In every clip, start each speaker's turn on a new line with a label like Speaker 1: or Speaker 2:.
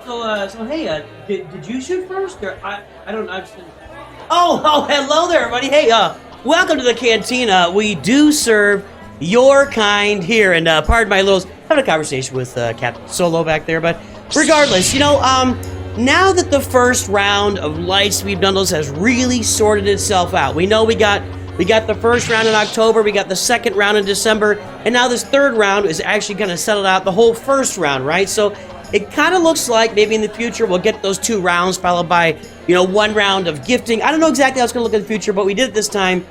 Speaker 1: So hey, did you shoot first, or I don't understand. Oh, hello there, everybody. Hey, welcome to the cantina. We do serve your kind here, and pardon my little having a conversation with Captain Solo back there, but regardless, now that the first round of Lightspeed bundles has really sorted itself out, we know we got the first round in October, we got the second round in December, and now this third round is actually going to settle out the whole first round, right? So it kind of looks like maybe in the future we'll get those 2 rounds followed by, one round of gifting. I don't know exactly how it's going to look in the future, but we did it this time.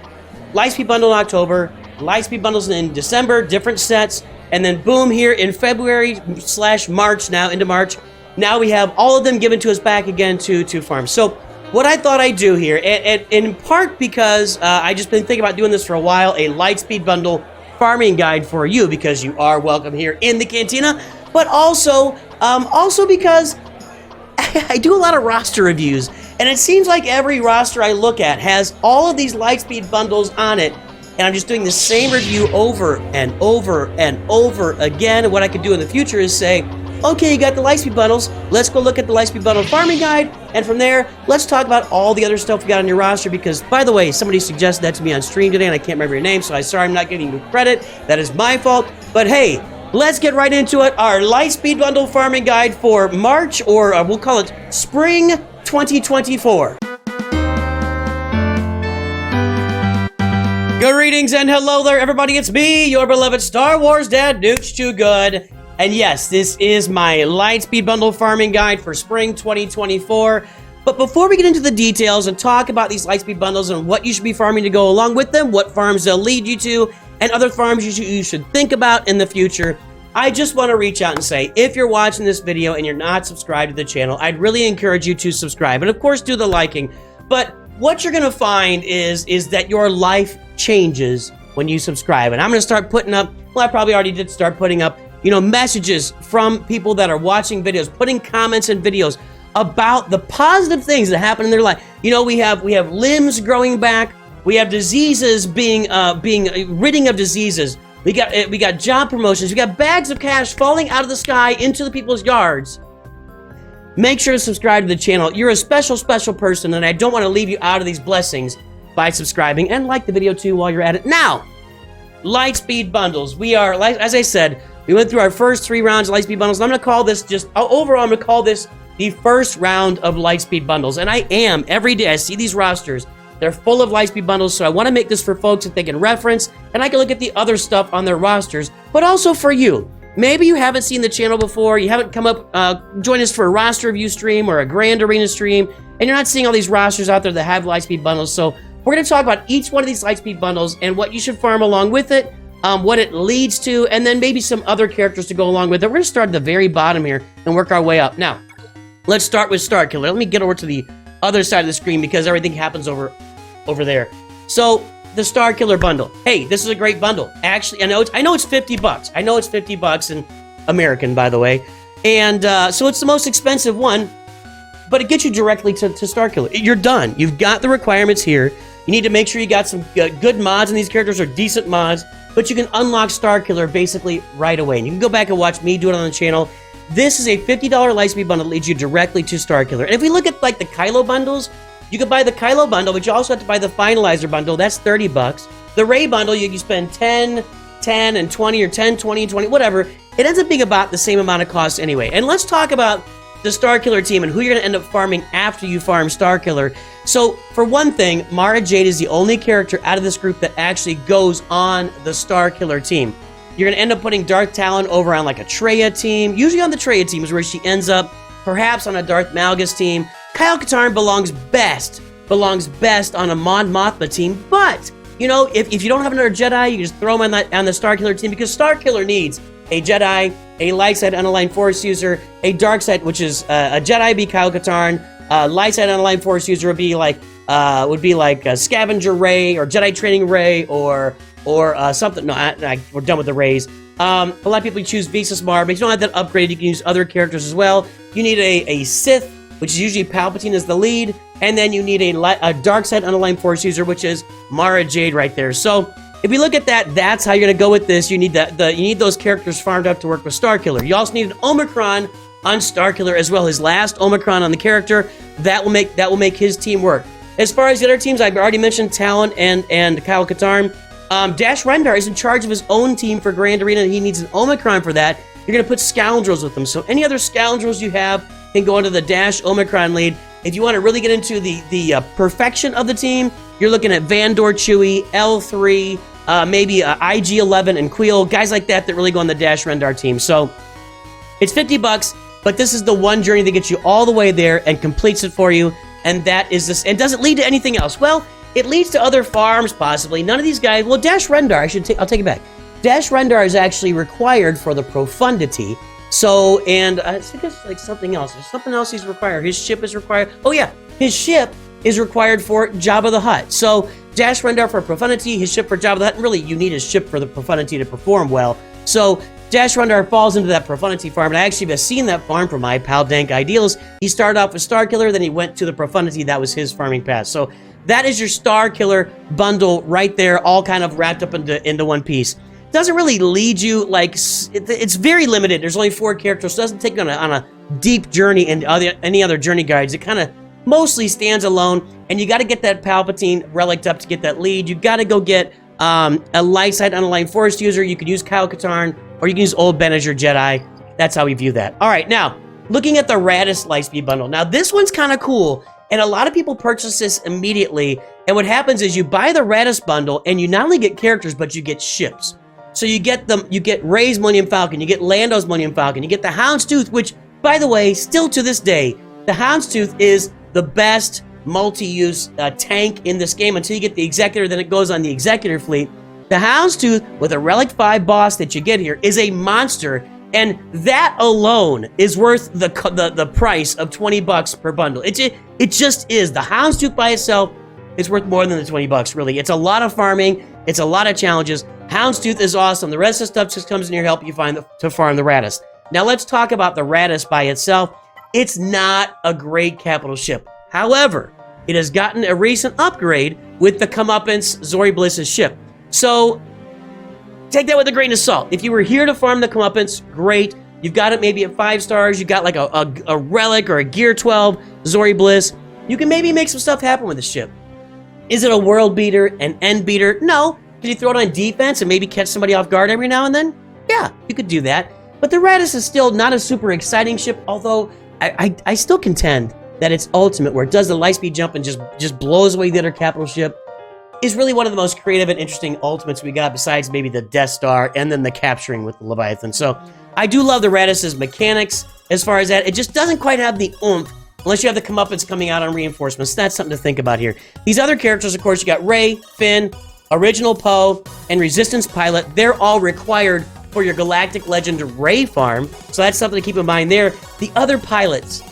Speaker 1: Lightspeed bundle in October, Lightspeed bundles in December, different sets, and then boom, here in February/March now, into March, now we have all of them given to us back again to farm. So what I thought I'd do here, and in part because I just been thinking about doing this for a while, a Lightspeed bundle farming guide for you, because you are welcome here in the cantina, but also because I do a lot of roster reviews, and it seems like every roster I look at has all of these Lightspeed bundles on it, and I'm just doing the same review over and over and over again. And what I could do in the future is say, okay, you got the Lightspeed bundles, let's go look at the Lightspeed bundle farming guide, and from there, let's talk about all the other stuff you got on your roster, because, by the way, somebody suggested that to me on stream today, and I can't remember your name, so I'm sorry I'm not giving you credit. That is my fault. But hey, let's get right into it. Our Lightspeed bundle farming guide for March, or we'll call it Spring 2024. Greetings and hello there, everybody. It's me, your beloved Star Wars dad, Nooch Too Good. And yes, this is my Lightspeed bundle farming guide for Spring 2024. But before we get into the details and talk about these Lightspeed bundles and what you should be farming to go along with them, what farms they'll lead you to, and other farms you should think about in the future, I just want to reach out and say, if you're watching this video and you're not subscribed to the channel, I'd really encourage you to subscribe. And of course, do the liking. But what you're going to find is that your life changes when you subscribe. And I'm going to start putting up, well, I probably already did start putting up, messages from people that are watching videos, putting comments in videos about the positive things that happen in their life. We have limbs growing back. We have diseases being ridding of diseases. We got job promotions. We got bags of cash falling out of the sky into the people's yards. Make sure to subscribe to the channel. You're a special, special person, and I don't want to leave you out of these blessings by subscribing, and like the video too while you're at it. Now, Lightspeed bundles. We are, as I said, we went through our first 3 rounds of Lightspeed bundles. And I'm going to call this overall, I'm going to call this the first round of Lightspeed bundles. And I am, every day, I see these rosters. They're full of Lightspeed bundles, so I want to make this for folks that they can reference, and I can look at the other stuff on their rosters, but also for you. Maybe you haven't seen the channel before, you haven't come up, join us for a roster review stream or a Grand Arena stream, and you're not seeing all these rosters out there that have Lightspeed bundles. So we're going to talk about each one of these Lightspeed bundles and what you should farm along with it, what it leads to, and then maybe some other characters to go along with it. We're going to start at the very bottom here and work our way up. Now, let's start with Starkiller. Let me get over to the other side of the screen because everything happens over there. So the Starkiller bundle. Hey, this is a great bundle. Actually, I know it's $50. I know it's $50 in American, by the way. And so it's the most expensive one, but it gets you directly to Starkiller. You're done. You've got the requirements here. You need to make sure you got some good mods, and these characters are decent mods, but you can unlock Starkiller basically right away. And you can go back and watch me do it on the channel. This is a $50 Lightspeed bundle that leads you directly to Starkiller. And if we look at like the Kylo bundles, you could buy the Kylo bundle, but you also have to buy the Finalizer bundle. That's $30. The Rey bundle, you spend 10, and 20, or 10, 20, and 20, whatever. It ends up being about the same amount of cost anyway. And let's talk about the Starkiller team and who you're going to end up farming after you farm Starkiller. So, for one thing, Mara Jade is the only character out of this group that actually goes on the Starkiller team. You're going to end up putting Darth Talon over on like a Traya team. Usually on the Traya team is where she ends up, perhaps on a Darth Malgus team. Kyle Katarn belongs best on a Mon Mothma team, but, if you don't have another Jedi, you can just throw him on the Starkiller team, because Starkiller needs a Jedi, a light side unaligned Force user, a dark side, which is a Jedi be Kyle Katarn, light side unaligned Force user would be like a Scavenger Rey, or Jedi Training Rey, or something. No, we're done with the Reys. A lot of people choose Visas Mar, but if you don't have that upgrade, you can use other characters as well. You need a Sith, which is usually Palpatine as the lead, and then you need a dark side unaligned Force user, which is Mara Jade right there. So if we look at that, that's how you're gonna go with this. You need you need those characters farmed up to work with Starkiller. You also need an Omicron on Starkiller as well. His last Omicron on the character, that will make his team work. As far as the other teams, I've already mentioned Talon and Kyle Katarn. Dash Rendar is in charge of his own team for Grand Arena, and he needs an Omicron for that. You're going to put Scoundrels with them. So any other Scoundrels you have can go into the Dash Omicron lead. If you want to really get into the perfection of the team, you're looking at Vandor, Chewy, L3, maybe IG11 and Queel, guys like that really go on the Dash Rendar team. So it's $50, but this is the one journey that gets you all the way there and completes it for you. And that is this. And does it lead to anything else? Well, it leads to other farms, possibly. None of these guys. Well, Dash Rendar, I'll take it back. Dash Rendar is actually required for the profundity. So, and I think it's like something else. There's something else he's required. His ship is required. Oh, yeah. His ship is required for Jabba the Hutt. So, Dash Rendar for profundity, his ship for Jabba the Hutt. And really, you need his ship for the profundity to perform well. So, Dash Rendar falls into that profundity farm, and I actually have seen that farm from my pal Dank Ideals. He started off with Starkiller, then he went to the profundity. That was his farming path. So, that is your Starkiller bundle right there, all kind of wrapped up into one piece. Doesn't really lead you, like, it's very limited. There's only 4 characters, so it doesn't take you on a deep journey in any other journey guides. It kind of mostly stands alone, and you got to get that Palpatine relic up to get that lead. You got to go get a light side unaligned forest user. You could use Kyle Katarn, or you can use Old Benazir Jedi. That's how we view that. All right, now, looking at the Raddus Lightspeed bundle. Now, this one's kind of cool, and a lot of people purchase this immediately, and what happens is you buy the Raddus bundle, and you not only get characters, but you get ships. So you get Rey's Millennium Falcon, you get Lando's Millennium Falcon, you get the Houndstooth, which, by the way, still to this day, the Houndstooth is the best multi-use tank in this game until you get the Executor, then it goes on the Executor fleet. The Houndstooth, with a Relic 5 boss that you get here, is a monster, and that alone is worth the price of $20 per bundle. It just is. The Houndstooth by itself is worth more than the $20, really. It's a lot of farming. It's a lot of challenges. Houndstooth is awesome. The rest of the stuff just comes in your help you find to farm the Raddus. Now let's talk about the Raddus by itself. It's not a great capital ship. However, it has gotten a recent upgrade with the Comeuppance Zori Bliss's ship. So take that with a grain of salt. If you were here to farm the Comeuppance, great. You've got it maybe at 5 stars. You got like a relic or a Gear 12 Zori Bliss. You can maybe make some stuff happen with the ship. Is it a world beater, an end beater? No. Could you throw it on defense and maybe catch somebody off guard every now and then? Yeah, you could do that. But the Raddus is still not a super exciting ship, although I still contend that its ultimate, where it does the Lightspeed jump and just blows away the other capital ship, is really one of the most creative and interesting ultimates we got, besides maybe the Death Star and then the capturing with the Leviathan. So I do love the Raddus's mechanics as far as that. It just doesn't quite have the oomph unless you have the Comeuppance coming out on reinforcements. That's something to think about here. These other characters, of course, you got Rey, Finn, Original Poe, and Resistance Pilot. They're all required for your Galactic Legend Rey farm, so that's something to keep in mind there. The other pilots,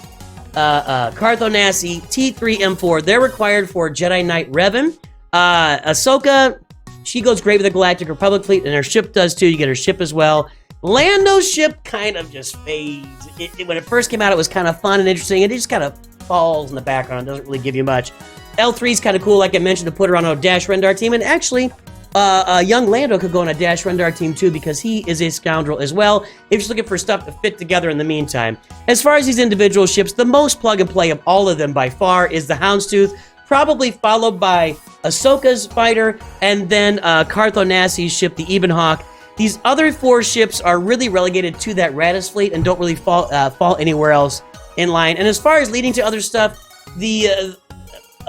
Speaker 1: Cartho Nassi, T3M4, they're required for Jedi Knight Revan. Ahsoka, she goes great with the Galactic Republic fleet, and her ship does too. You get her ship as well. Lando's ship kind of just fades. When it first came out, it was kind of fun and interesting, and it just kind of falls in the background. It doesn't really give you much. L3 is kind of cool, like I mentioned, to put her on a Dash Rendar team, and actually, young Lando could go on a Dash Rendar team too, because he is a scoundrel as well, if you're just looking for stuff to fit together in the meantime. As far as these individual ships, the most plug and play of all of them by far is the Houndstooth, probably followed by Ahsoka's fighter, and then Cartho Nassi's ship, the Ebenhawk. These other 4 ships are really relegated to that Raddus fleet and don't really fall anywhere else in line. And as far as leading to other stuff, the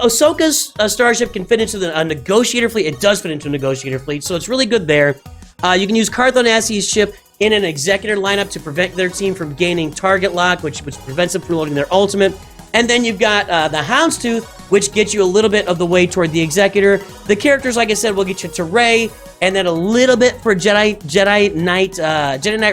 Speaker 1: Ahsoka's starship can fit into a negotiator fleet. It does fit into a negotiator fleet, so it's really good there. You can use Cartho Nassi's ship in an Executor lineup to prevent their team from gaining target lock, which prevents them from loading their ultimate. And then you've got the Houndstooth, which gets you a little bit of the way toward the Executor. The characters, like I said, will get you to Rey, and then a little bit for Jedi Knight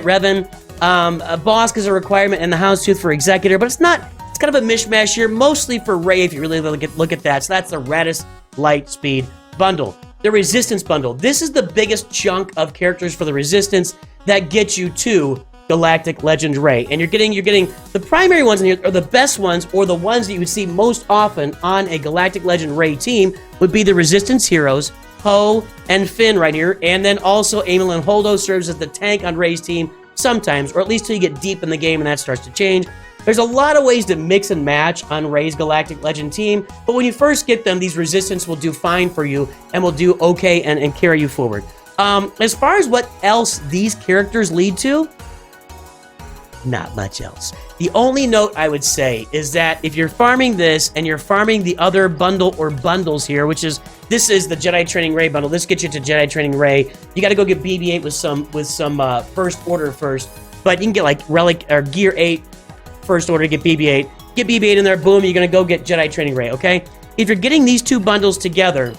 Speaker 1: Revan. A boss is a requirement, and the Houndstooth for Executor, but it's not. It's kind of a mishmash here, mostly for Rey if you really look at that. So that's the Raddus Lightspeed bundle. The Resistance bundle. This is the biggest chunk of characters for the Resistance that gets you to Galactic Legend Rey. And you're getting the primary ones in here, or the best ones, or the ones that you would see most often on a Galactic Legend Rey team would be the Resistance heroes, Poe and Finn right here, and then also Emil and Holdo serves as the tank on Rey's team, sometimes, or at least till you get deep in the game and that starts to change. There's a lot of ways to mix and match on Rey's Galactic Legend team, but when you first get them, these resistance will do fine for you and will do okay and carry you forward. As far as what else these characters lead to, not much else. The only note I would say is that if you're farming this and you're farming the other bundle or bundles here, which is, this is the Jedi Training Rey bundle. This gets you to Jedi Training Rey. You got to go get BB-8 with some first order first, but you can get like Relic or Gear 8 first order, get BB-8. Get BB-8 in there, boom, you're going to go get Jedi Training Rey, okay? If you're getting these two bundles together,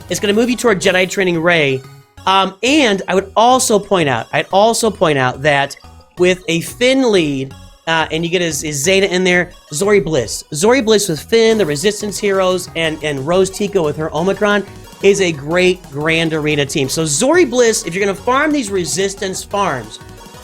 Speaker 1: it's going to move you toward Jedi Training Rey. And I would also point out, that with a Finn lead, and you get his Zeta in there, Zori Bliss. Zori Bliss with Finn, the Resistance heroes, and Rose Tico with her Omicron is a great Grand Arena team. So Zori Bliss, if you're going to farm these Resistance farms,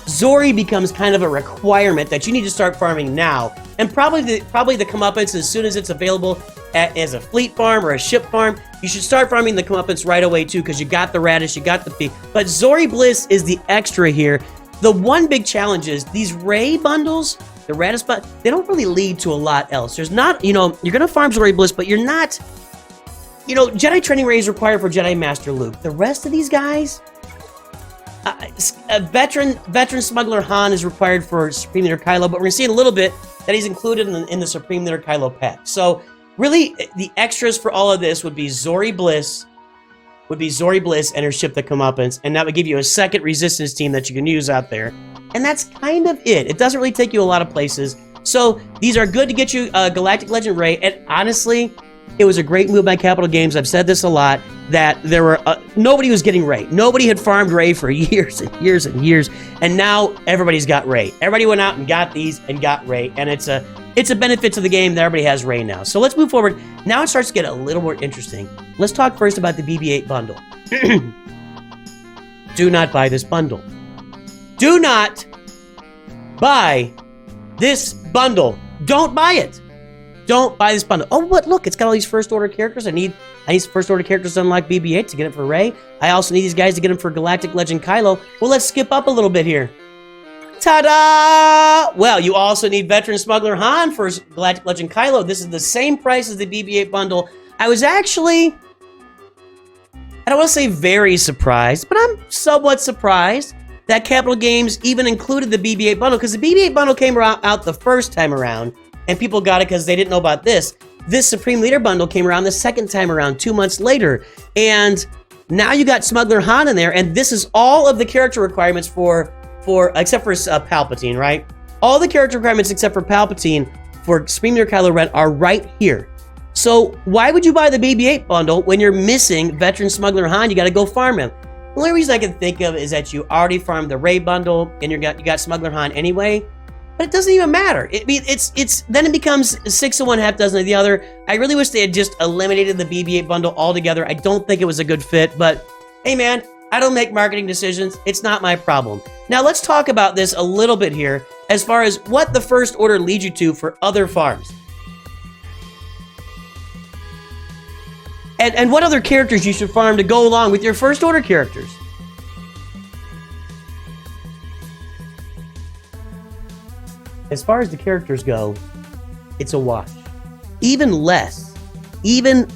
Speaker 1: Zori becomes kind of a requirement that you need to start farming now. And probably the comeuppance as soon as it's available as a fleet farm or a ship farm, you should start farming the comeuppance right away too, because you got the Raddus, you got the P. But Zori Bliss is the extra here. The one big challenge is these Rey bundles, the Raddus bundle, they don't really lead to a lot else. There's not, you're going to farm Zori Bliss, but you're not, Jedi Training Rey is required for Jedi Master Luke. The rest of these guys, a veteran Smuggler Han is required for Supreme Leader Kylo, but we're going to see in a little bit that he's included in the Supreme Leader Kylo pack. So really, the extras for all of this would be Zori Bliss and her ship, the Comeuppance, and that would give you a second Resistance team that you can use out there. And that's kind of it. It doesn't really take you a lot of places. So these are good to get you Galactic Legend Rey, and honestly, it was a great move by Capital Games. I've said this a lot, that there were nobody was getting Rey. Nobody had farmed Rey for years and years and years, and now everybody's got Rey. Everybody went out and got these and got Rey, and it's a benefit to the game that everybody has Rey now. So let's move forward. Now it starts to get a little more interesting. Let's talk first about the BB-8 bundle. Do not buy this bundle. Do not buy this bundle. Don't buy it. Don't buy this bundle. Oh, what? Look, it's got all these first order characters. I need first order characters to unlock BB-8 to get it for Rey. I also need these guys to get them for Galactic Legend Kylo. Well, let's skip up a little bit here. Ta-da! Well, you also need Veteran Smuggler Han for Galactic Legend Kylo. This is the same price as the BB-8 bundle. I was actually, I don't want to say very surprised, but I'm somewhat surprised that Capital Games even included the BB-8 bundle, because the BB-8 bundle came out the first time around, and people got it because they didn't know about this. This Supreme Leader bundle came around the second time around, 2 months later, and now you got Smuggler Han in there, and this is all of the character requirements for except for Palpatine, right? All the character requirements except for Palpatine for Supreme Leader Kylo Ren are right here. So why would you buy the BB-8 bundle when you're missing Veteran Smuggler Han? You got to go farm him. The only reason I can think of is that you already farmed the Rey bundle and you got Smuggler Han anyway. But it doesn't even matter. Then it becomes 6 of one, half dozen of the other. I really wish they had just eliminated the BB-8 bundle altogether. I don't think it was a good fit, but hey man, I don't make marketing decisions. It's not my problem. Now let's talk about this a little bit here as far as what the first order leads you to for other farms. And what other characters you should farm to go along with your first order characters. As far as the characters go, it's a wash. Even less than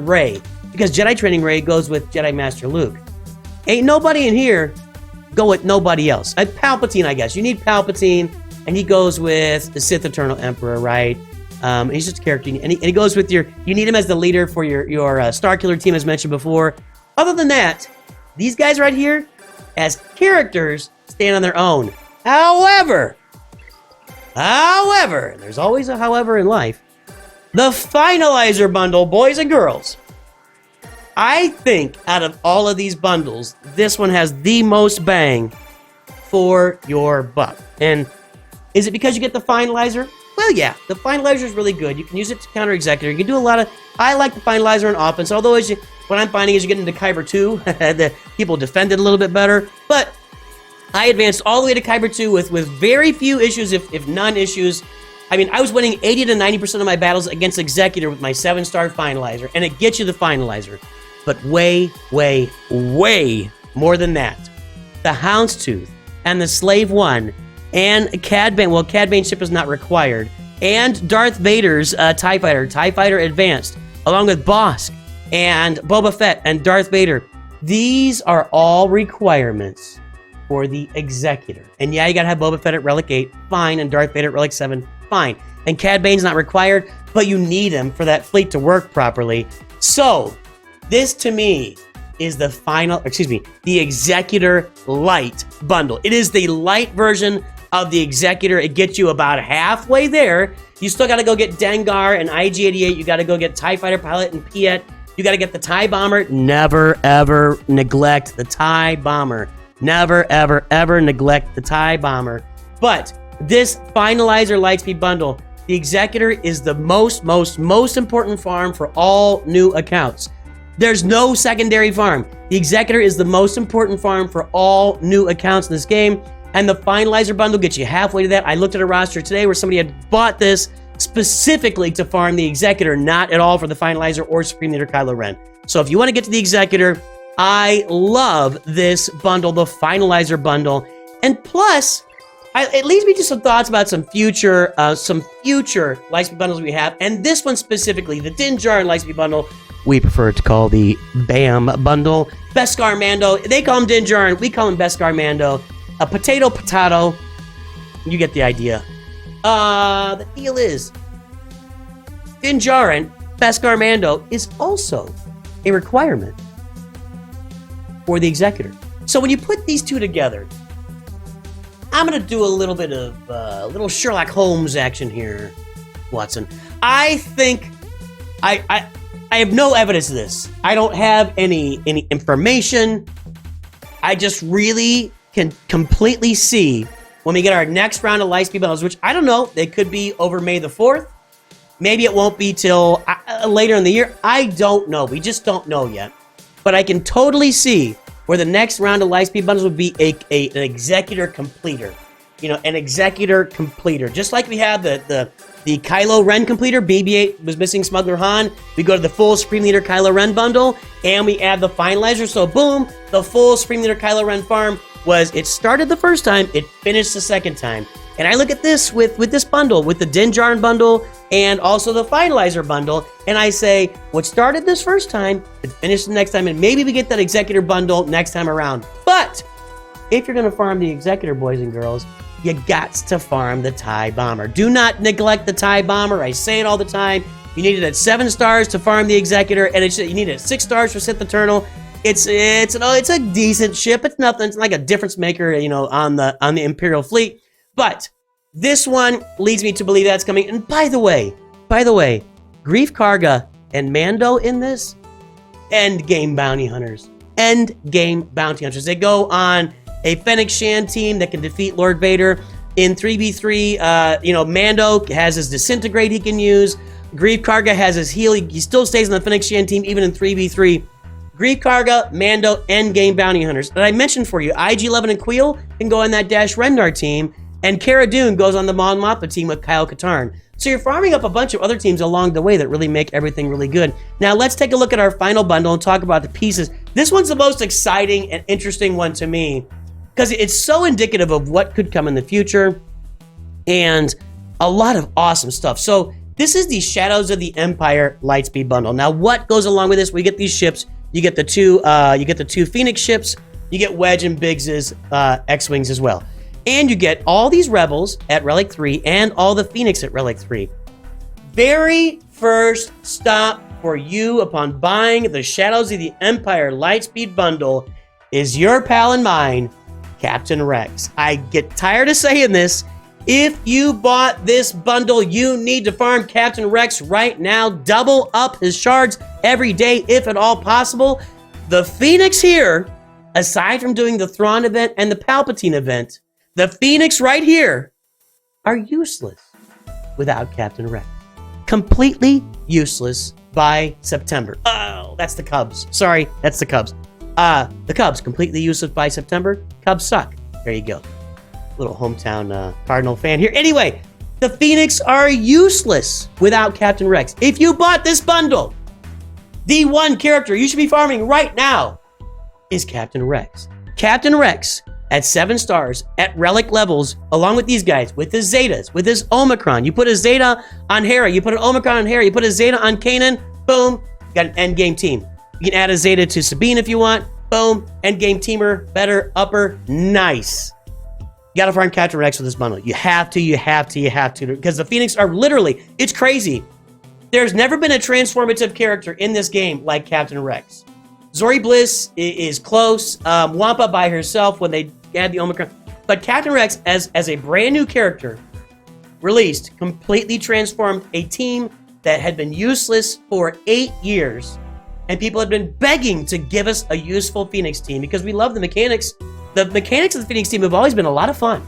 Speaker 1: Rey, because Jedi Training Rey goes with Jedi Master Luke. Ain't nobody in here go with nobody else. Palpatine, I guess. You need Palpatine, and he goes with the Sith Eternal Emperor, right? He's just a character, and he goes with you need him as the leader for your Starkiller team, as mentioned before. Other than that, these guys right here, as characters, stand on their own. However, there's always a however in life. The Finalizer bundle, boys and girls. I think out of all of these bundles, this one has the most bang for your buck. And is it because you get the Finalizer? Well, yeah, the Finalizer is really good. You can use it to counter Executor. You can do a lot of... I like the Finalizer on offense, although what I'm finding is you get into Kyber 2, the people defend it a little bit better. But I advanced all the way to Kyber 2 with very few issues, if none issues. I mean, I was winning 80 to 90% of my battles against Executor with my 7-star Finalizer, and it gets you the Finalizer. But way, way, way more than that. the Houndstooth, and the Slave One, and Cad Bane. Well, Cad Bane ship is not required. And Darth Vader's TIE Fighter Advanced, along with Bosk and Boba Fett and Darth Vader. These are all requirements for the Executor. And yeah, you gotta have Boba Fett at Relic 8, fine, and Darth Vader at Relic 7, fine. And Cad Bane's not required, but you need him for that fleet to work properly. So, this to me is the the Executor Light bundle. It is the light version of the Executor. It gets you about halfway there. You still gotta go get Dengar and IG-88. You gotta go get TIE Fighter Pilot and Piet. You gotta get the TIE Bomber. Never, ever neglect the TIE Bomber. Never, ever, ever neglect the TIE Bomber. But this Finalizer Lightspeed bundle, the Executor is the most important farm for all new accounts. There's no secondary farm. The Executor is the most important farm for all new accounts in this game. And the Finalizer bundle gets you halfway to that. I looked at a roster today where somebody had bought this specifically to farm the Executor, not at all for the Finalizer or Supreme Leader Kylo Ren. So if you want to get to the Executor, I love this bundle, the Finalizer bundle. And plus, it leads me to some thoughts about some future Lightspeed bundles we have. And this one specifically, the Djarin Lightspeed bundle, we prefer to call the BAM bundle. Beskar Mando, they call him Djarin, we call him Beskar Mando. A potato, you get the idea. The deal is, Djarin, Beskar Mando, is also a requirement for the Executor. So when you put these two together, I'm gonna do a little bit of little Sherlock Holmes action here, Watson. I think I have no evidence of this. I don't have any information. I just really can completely see when we get our next round of Lightspeed bundles, which I don't know, they could be over May the 4th. Maybe it won't be till later in the year. I don't know. We just don't know yet. But I can totally see where the next round of Lightspeed bundles would be an Executor completer. You know, an Executor completer. Just like we have the Kylo Ren completer, BB-8 was missing Smuggler Han. We go to the full Supreme Leader Kylo Ren bundle, and we add the Finalizer. So boom, the full Supreme Leader Kylo Ren farm it started the first time, it finished the second time. And I look at this with this bundle, with the Djarin bundle and also the Finalizer bundle, and I say, what started this first time, it finished the next time, and maybe we get that Executor bundle next time around. But if you're gonna farm the Executor, boys and girls, you got to farm the TIE Bomber. Do not neglect the TIE Bomber. I say it all the time. You need it at 7 stars to farm the Executor, and you need it at 6 stars for Sith Eternal. It's a decent ship. It's nothing. It's like a difference maker, you know, on the Imperial fleet. But this one leads me to believe that's coming. And by the way, Greef Karga and Mando in this, end game bounty hunters. End game bounty hunters. They go on a Fennec Shan team that can defeat Lord Vader. In 3v3, Mando has his Disintegrate he can use. Greef Karga has his heal. He still stays on the Fennec Shan team even in 3v3. Greef Karga, Mando, Endgame Bounty Hunters. That I mentioned for you, IG-11 and Queel can go on that Dash Rendar team, and Cara Dune goes on the Mon Mothma team with Kyle Katarn. So you're farming up a bunch of other teams along the way that really make everything really good. Now let's take a look at our final bundle and talk about the pieces. This one's the most exciting and interesting one to me, because it's so indicative of what could come in the future, and a lot of awesome stuff. So this is the Shadows of the Empire Lightspeed bundle. Now what goes along with this? We get these ships. You get the two Phoenix ships. You get Wedge and Biggs's X-Wings as well. And you get all these Rebels at Relic 3 and all the Phoenix at Relic 3. Very first stop for you upon buying the Shadows of the Empire Lightspeed bundle is your pal and mine, Captain Rex. I get tired of saying this. If you bought this bundle, you need to farm Captain Rex right now. Double up his shards every day, if at all possible. The Phoenix here, aside from doing the Thrawn event and the Palpatine event, the Phoenix right here are useless without Captain Rex. Completely useless by September. Oh, that's the Cubs. Sorry, that's the Cubs. The Cubs, completely useless by September. Cubs suck. There you go. Little hometown Cardinal fan here. Anyway, the Phoenix are useless without Captain Rex. If you bought this bundle, the one character you should be farming right now is Captain Rex. Captain Rex at 7 stars, at relic levels, along with these guys, with his Zetas, with his Omicron. You put a Zeta on Hera, you put an Omicron on Hera, you put a Zeta on Kanan, boom, you got an endgame team. You can add a Zeta to Sabine if you want, boom, endgame teamer, better, upper, nice. You gotta farm Captain Rex with this bundle. You have to, because the Phoenix are literally, it's crazy. There's never been a transformative character in this game like Captain Rex. Zori Bliss is close. Wampa by herself when they add the Omicron. But Captain Rex, as a brand new character, released, completely transformed a team that had been useless for 8 years. And people had been begging to give us a useful Phoenix team because we love the mechanics. The mechanics of the Phoenix team have always been a lot of fun.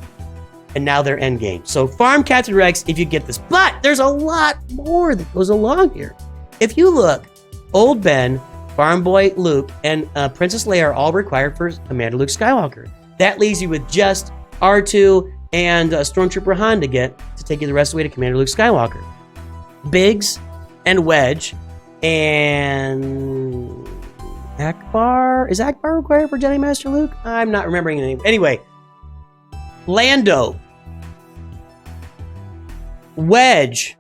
Speaker 1: And now they're endgame. So farm Captain Rex if you get this. But there's a lot more that goes along here. If you look, Old Ben, Farm Boy Luke, and Princess Leia are all required for Commander Luke Skywalker. That leaves you with just R2 and Stormtrooper Han to get to take you the rest of the way to Commander Luke Skywalker. Biggs and Wedge and Akbar. Is Akbar required for Jedi Master Luke? I'm not remembering the name. Anyway, Lando, Wedge,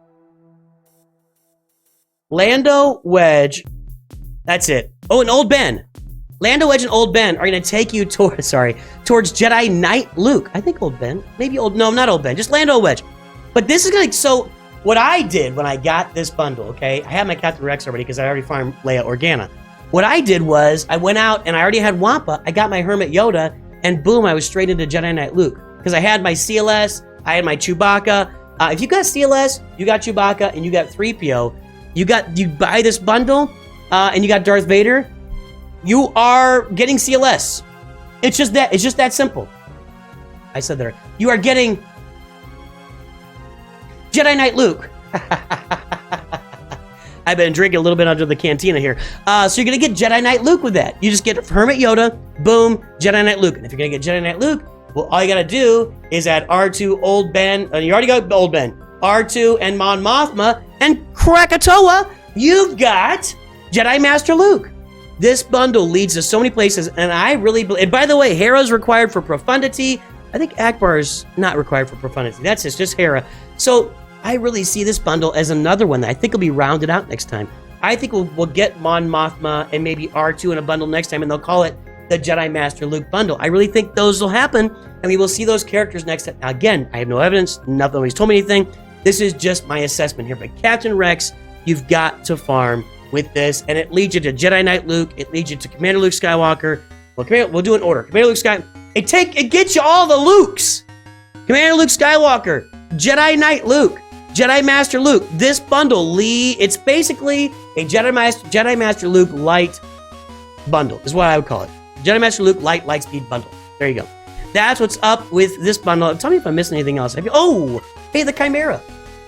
Speaker 1: Lando, Wedge. That's it. Oh, and Old Ben. Lando, Wedge, and Old Ben are going to take you towards Jedi Knight Luke. I think Old Ben. Maybe no, not Old Ben. Just Lando, Wedge. But this is going to, so what I did when I got this bundle, okay, I had my Captain Rex already because I already farmed Leia Organa. What I did was I went out and I already had Wampa. I got my Hermit Yoda, and boom, I was straight into Jedi Knight Luke. Because I had my CLS, I had my Chewbacca. If you got CLS, you got Chewbacca, and you got 3PO, you buy this bundle, and you got Darth Vader, you are getting CLS. It's just that simple. I said there. You are getting Jedi Knight Luke. I've been drinking a little bit under the cantina here. So you're going to get Jedi Knight Luke with that. You just get Hermit Yoda, boom, Jedi Knight Luke. And if you're going to get Jedi Knight Luke, well, all you got to do is add R2, Old Ben, and you already got Old Ben, R2 and Mon Mothma, and Krakatoa, you've got Jedi Master Luke. This bundle leads to so many places, and I really believe, and by the way, Hera's required for profundity. I think Akbar is not required for profundity. That's just Hera. So I really see this bundle as another one that I think will be rounded out next time. I think we'll get Mon Mothma and maybe R2 in a bundle next time, and they'll call it the Jedi Master Luke bundle. I really think those will happen, and we will see those characters next time. Now, again, I have no evidence. Nobody's told me anything. This is just my assessment here. But Captain Rex, you've got to farm with this, and it leads you to Jedi Knight Luke. It leads you to Commander Luke Skywalker. Well, we'll do an order. Commander Luke Skywalker. It gets you all the Lukes. Commander Luke Skywalker, Jedi Knight Luke, Jedi Master Luke. This bundle, it's basically a Jedi Master Luke light bundle, is what I would call it. Jedi Master Luke light Lightspeed bundle. There you go. That's what's up with this bundle. Tell me if I'm missing anything else. Oh, hey, the Chimera.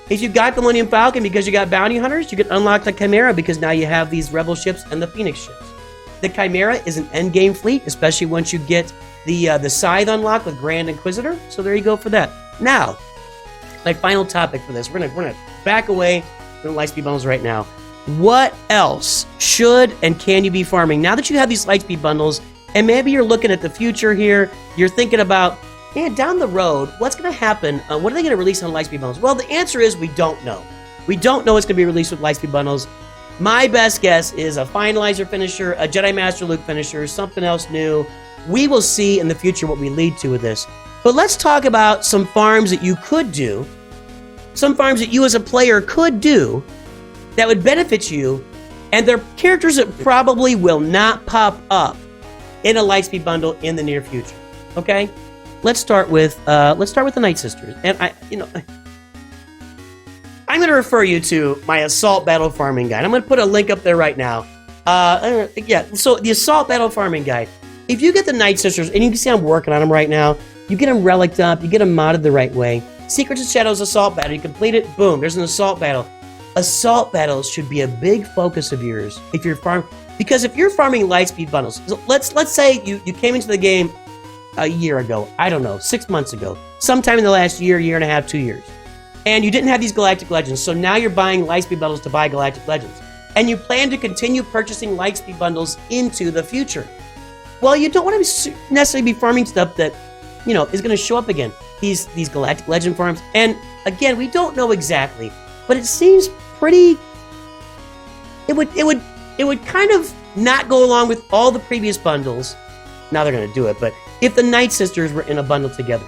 Speaker 1: If you got the Millennium Falcon because you got bounty hunters, you can unlock the Chimera because now you have these Rebel ships and the Phoenix ships. The Chimera is an endgame fleet, especially once you get the Scythe unlocked with Grand Inquisitor. So there you go for that. Now, my final topic for this, we're gonna back away from the Lightspeed bundles right now. What else should and can you be farming now that you have these Lightspeed bundles? And maybe you're looking at the future here. You're thinking about, man, down the road, what's going to happen? What are they going to release on Lightspeed bundles? Well, the answer is we don't know. We don't know what's going to be released with Lightspeed bundles. My best guess is a Finalizer finisher, a Jedi Master Luke finisher, something else new. We will see in the future what we lead to with this. But let's talk about some farms that you could do, some farms that you as a player could do that would benefit you, and they're characters that probably will not pop up in a Lightspeed bundle in the near future. Okay? Let's start with the Night Sisters. And I'm going to refer you to my Assault Battle Farming Guide. I'm going to put a link up there right now. So the Assault Battle Farming Guide. If you get the Night Sisters, and you can see I'm working on them right now, you get them relicked up, you get them modded the right way. Secrets and Shadows Assault Battle, you complete it, boom, there's an Assault Battle. Assault Battles should be a big focus of yours if you're farming, because if you're farming Lightspeed bundles, let's say you came into the game a year ago, I don't know, 6 months ago, sometime in the last year and a half, 2 years, and you didn't have these Galactic Legends, so now you're buying Lightspeed bundles to buy Galactic Legends, and you plan to continue purchasing Lightspeed bundles into the future. Well, you don't want to necessarily be farming stuff that you know, is going to show up again. These Galactic Legend farms. And again, we don't know exactly, but it seems pretty... It would kind of not go along with all the previous bundles. Now they're going to do it, but if the Night Sisters were in a bundle together.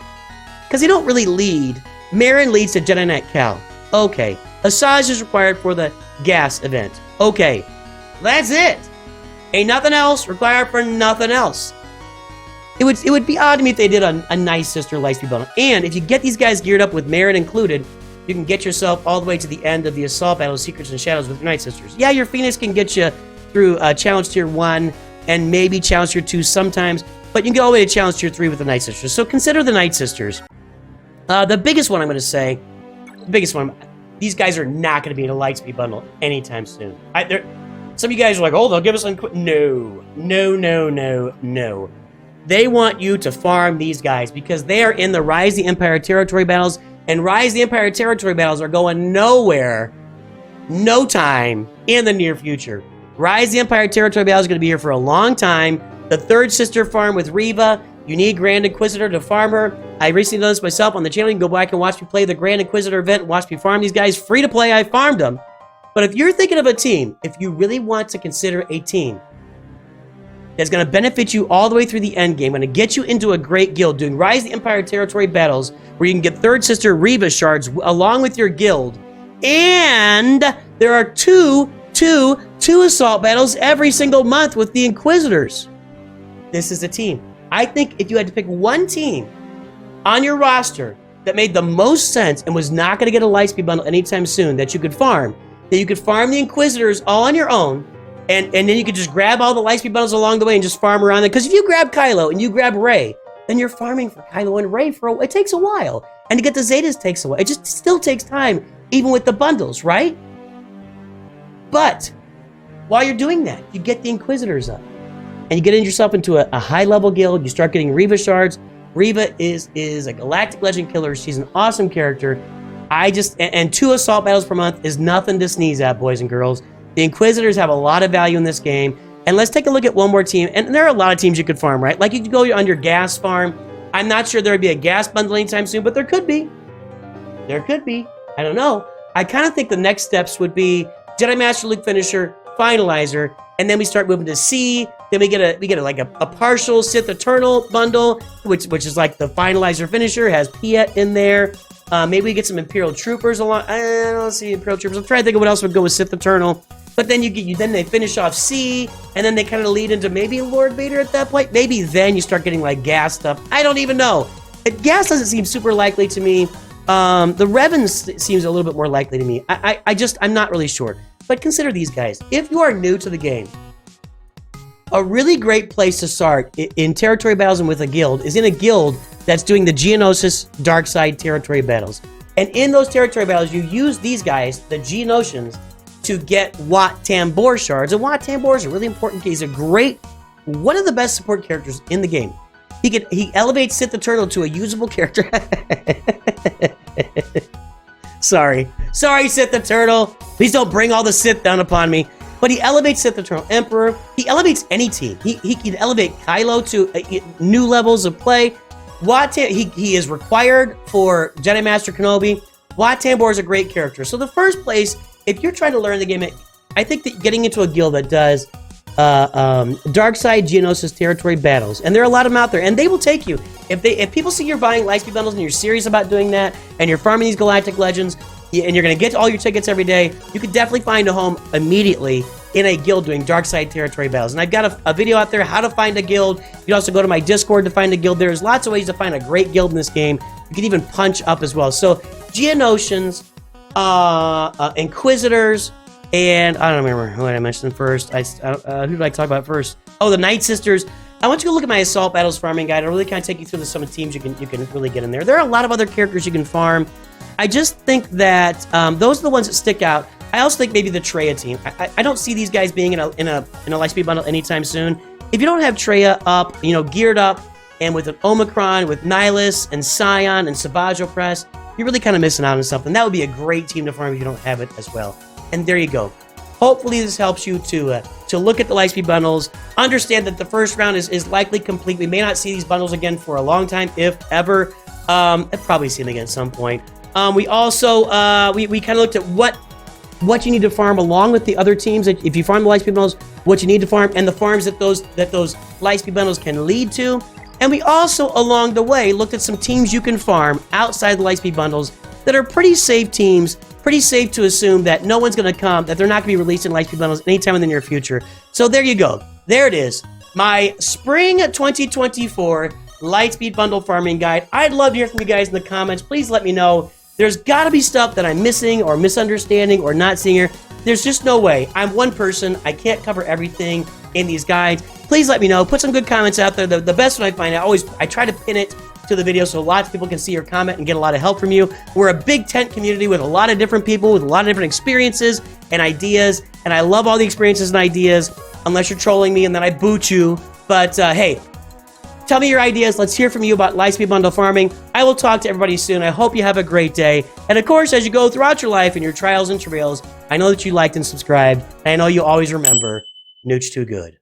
Speaker 1: Because they don't really lead. Marin leads to Jedi Knight Cal. Okay. Asajj is required for the gas event. Okay. That's it. Ain't nothing else required for nothing else. It would be odd to me if they did a Night Sister Lightspeed bundle. And if you get these guys geared up with Marin included, you can get yourself all the way to the end of the Assault Battle, Secrets and Shadows with your Night Sisters. Yeah, your Phoenix can get you through Challenge Tier 1 and maybe Challenge Tier 2 sometimes, but you can go all the way to Challenge Tier 3 with the Night Sisters. So consider the Night Sisters. The biggest one I'm going to say, these guys are not going to be in a Lightspeed bundle anytime soon. Some of you guys are like, oh, they'll give us... No. They want you to farm these guys because they are in the Rise the Empire territory battles, and Rise the Empire territory battles are going nowhere, no time in the near future. Rise the Empire territory battles is going to be here for a long time. The third sister farm with Reva, you need Grand Inquisitor to farm her. I recently done this myself on the channel. You can go back and watch me play the Grand Inquisitor event and watch me farm these guys. Free to play, I farmed them. But if you're thinking of a team, if you really want to consider a team that's going to benefit you all the way through the end game, going to get you into a great guild, doing Rise the Empire territory battles, where you can get third sister Reva shards along with your guild, and there are two assault battles every single month with the Inquisitors. This is a team. I think if you had to pick one team on your roster that made the most sense and was not going to get a Lightspeed bundle anytime soon that you could farm the Inquisitors all on your own, and then you could just grab all the Lightspeed bundles along the way and just farm around them. Because if you grab Kylo and you grab Rey, then you're farming for Kylo and Rey it takes a while. And to get the Zetas takes a while. It just still takes time, even with the bundles, right? But while you're doing that, you get the Inquisitors up. And you get yourself into a high-level guild. You start getting Reva shards. Reva is a Galactic Legend killer. She's an awesome character. And 2 assault battles per month is nothing to sneeze at, boys and girls. The Inquisitors have a lot of value in this game. And let's take a look at one more team. And there are a lot of teams you could farm, right? Like you could go on your gas farm. I'm not sure there would be a gas bundle anytime soon, but there could be. There could be. I don't know. I kind of think the next steps would be Jedi Master Luke Finisher, Finalizer, and then we start moving to C. Then we get like a partial Sith Eternal bundle, which is like the Finalizer Finisher, has Piet in there. Maybe we get some Imperial Troopers along. I don't see Imperial Troopers. I'm trying to think of what else would go with Sith Eternal. But then then they finish off C, and then they kind of lead into maybe Lord Vader at that point. Maybe then you start getting like gas stuff. I don't even know. Gas doesn't seem super likely to me. The Revans seems a little bit more likely to me. I'm not really sure. But consider these guys. If you are new to the game, a really great place to start in territory battles and with a guild is in a guild that's doing the Geonosis Dark Side territory battles. And in those territory battles, you use these guys, the Geonosians, to get Wat Tambor shards. And Wat Tambor is a really important case. He's one of the best support characters in the game. He elevates Sith Eternal to a usable character. Sorry, Sith Eternal. Please don't bring all the Sith down upon me. But he elevates Sith Eternal Emperor. He elevates any team. He can elevate Kylo to new levels of play. He is required for Jedi Master Kenobi. Wat Tambor is a great character. So the first place, if you're trying to learn the game, I think that getting into a guild that does Dark Side Geonosis territory battles, and there are a lot of them out there, and they will take you. If people see you're buying Lightspeed bundles and you're serious about doing that, and you're farming these Galactic Legends, and you're going to get all your tickets every day, you could definitely find a home immediately in a guild doing Dark Side territory battles. And I've got a video out there how to find a guild. You can also go to my Discord to find a guild. There's lots of ways to find a great guild in this game. You can even punch up as well. So Geonosians, Inquisitors, and I don't remember who I mentioned first. Who did I talk about first? Oh, the Night Sisters. I want you to go look at my Assault Battles farming guide. I'll really kind of take you through some of the teams you can really get in there. There are a lot of other characters you can farm. I just think that those are the ones that stick out. I also think maybe the Traya team. I don't see these guys being in a Lightspeed bundle anytime soon. If you don't have Traya up, geared up, and with an Omicron, with Nihilus and Scion and Savage Opress, you're really kind of missing out on something. That would be a great team to farm if you don't have it as well. And there you go. Hopefully this helps you to to look at the Lightspeed bundles, understand that the first round is likely complete. We may not see these bundles again for a long time, if ever. I'll probably see them again at some point. We also, we kind of looked at what you need to farm along with the other teams. If you farm the Lightspeed bundles, what you need to farm, and the farms that those Lightspeed bundles can lead to. And we also, along the way, looked at some teams you can farm outside the Lightspeed bundles that are pretty safe teams, pretty safe to assume that no one's going to come, that they're not going to be released in Lightspeed bundles anytime in the near future. So there you go. There it is. My Spring 2024 Lightspeed bundle farming guide. I'd love to hear from you guys in the comments. Please let me know. There's got to be stuff that I'm missing or misunderstanding or not seeing here. There's just no way. I'm one person. I can't cover everything in these guides. Please let me know. Put some good comments out there. The best one I find, I try to pin it to the video so lots of people can see your comment and get a lot of help from you. We're a big tent community with a lot of different people with a lot of different experiences and ideas, and I love all the experiences and ideas, unless you're trolling me and then I boot you. But hey, tell me your ideas. Let's hear from you about Lightspeed bundle farming. I will talk to everybody soon. I hope you have a great day. And of course, as you go throughout your life and your trials and travails, I know that you liked and subscribed, and I know you always remember, Nooch Too Good.